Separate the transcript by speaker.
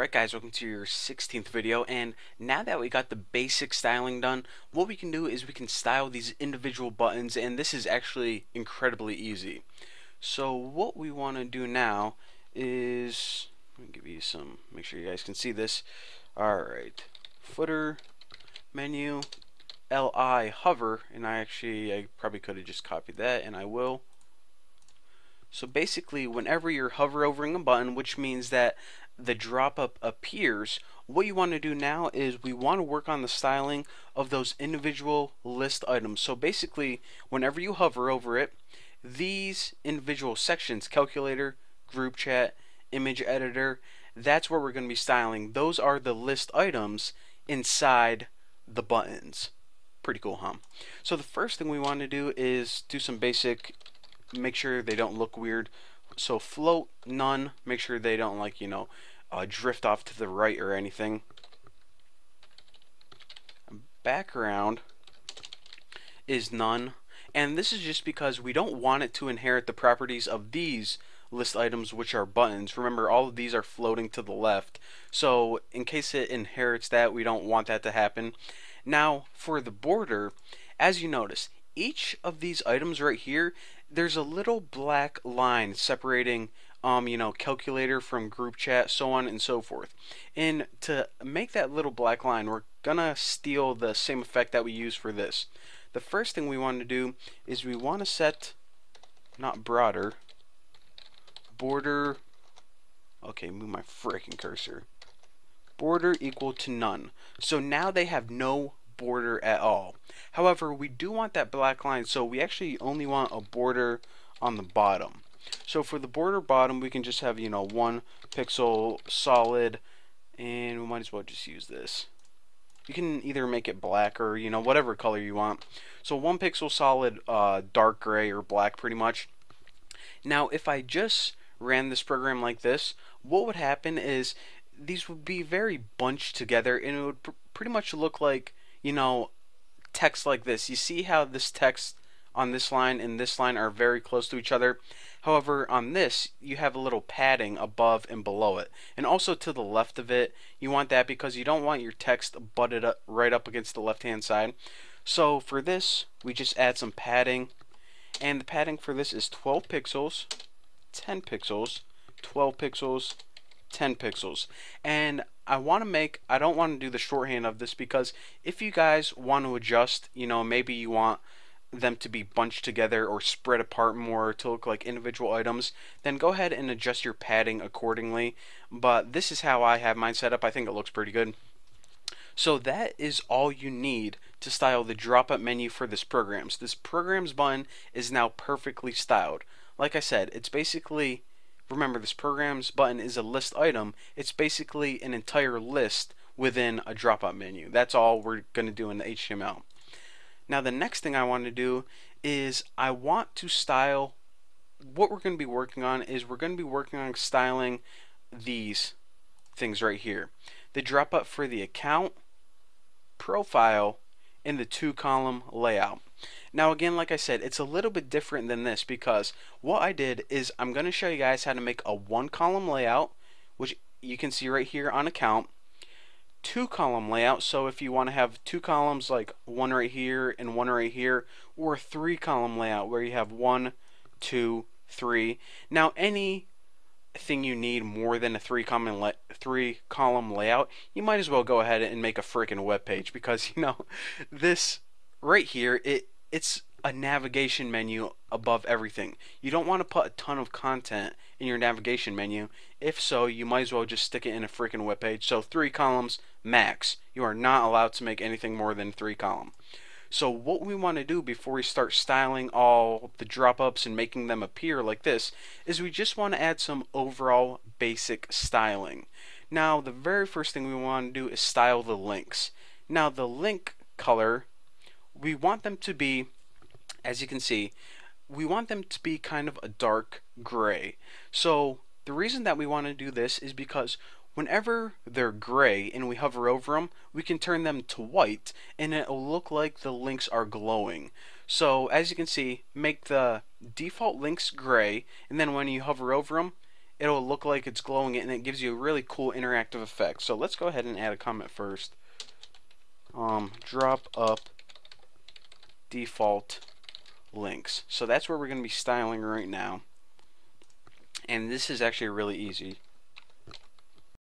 Speaker 1: Alright guys, welcome to your 16th video, and now that we got the basic styling done, what we can do is we can style these individual buttons, and this is actually incredibly easy. So what we want to do now is, let me give you some, make sure you guys can see this. Alright, footer, menu, LI, hover, and I probably could have just copied that, and I will. So basically, whenever you're hover overing a button, which means that the drop up appears, what you want to do now is we want to work on the styling of those individual list items. So basically, whenever you hover over it, these individual sections, calculator, group chat, image editor, that's where we're going to be styling. Those are the list items inside the buttons. Pretty cool, huh? So the first thing we want to do is do some basic, make sure they don't look weird. So float, none, make sure they don't drift off to the right or anything. Background is none, and this is just because we don't want it to inherit the properties of these list items, which are buttons. Remember, all of these are floating to the left, so in case it inherits that, we don't want that to happen. Now for the border, as you notice, each of these items right here, there's a little black line separating calculator from group chat, so on and so forth. And to make that little black line, we're gonna steal the same effect that we use for this. The first thing we want to do is we want to set, not broader, border, okay, move my freaking cursor, border equal to none. So now they have no border at all. However, we do want that black line, so we actually only want a border on the bottom. So for the border bottom, we can just have 1 pixel solid, and we might as well just use this. You can either make it black or whatever color you want. So 1 pixel solid, dark gray or black, pretty much. Now if I just ran this program like this, what would happen is these would be very bunched together, and it would pretty much look like text like this. You see how this text on this line and this line are very close to each other. However, on this, you have a little padding above and below it, and also to the left of it. You want that because you don't want your text butted up right up against the left hand side. So for this, we just add some padding, and the padding for this is 12 pixels, 10 pixels, 12 pixels, 10 pixels. And I don't want to do the shorthand of this, because if you guys want to adjust, maybe you want them to be bunched together or spread apart more to look like individual items, then go ahead and adjust your padding accordingly. But this is how I have mine set up. I think it looks pretty good. So that is all you need to style the drop-up menu for this program. So this program's button is now perfectly styled. Like I said, it's basically, remember, this program's button is a list item. It's basically an entire list within a drop-up menu. That's all we're going to do in the HTML. Now the next thing I want to do is I want to style, what we're going to be working on is we're going to be working on styling these things right here. The drop-up for the account, profile, and the 2-column layout. Now again, like I said, it's a little bit different than this, because what I did is I'm going to show you guys how to make a 1-column layout, which you can see right here on account, 2-column layout, so if you want to have 2 columns, like one right here and one right here, or a 3-column layout where you have 1, 2, 3. Now anything you need more than a 3-column layout, you might as well go ahead and make a freaking web page, because this right here, it's a navigation menu above everything. You don't want to put a ton of content in your navigation menu. If so, you might as well just stick it in a freaking web page. So 3 columns max. You are not allowed to make anything more than 3 column. So what we want to do before we start styling all the drop-ups and making them appear like this is we just want to add some overall basic styling. Now the very first thing we want to do is style the links. Now the link color, we want them to be, as you can see, we want them to be kind of a dark gray. So the reason that we want to do this is because whenever they're gray and we hover over them, we can turn them to white, and it'll look like the links are glowing. So as you can see, make the default links gray, and then when you hover over them, it'll look like it's glowing, and it gives you a really cool interactive effect. So let's go ahead and add a comment first. Drop up default links. So that's where we're going to be styling right now. And this is actually really easy.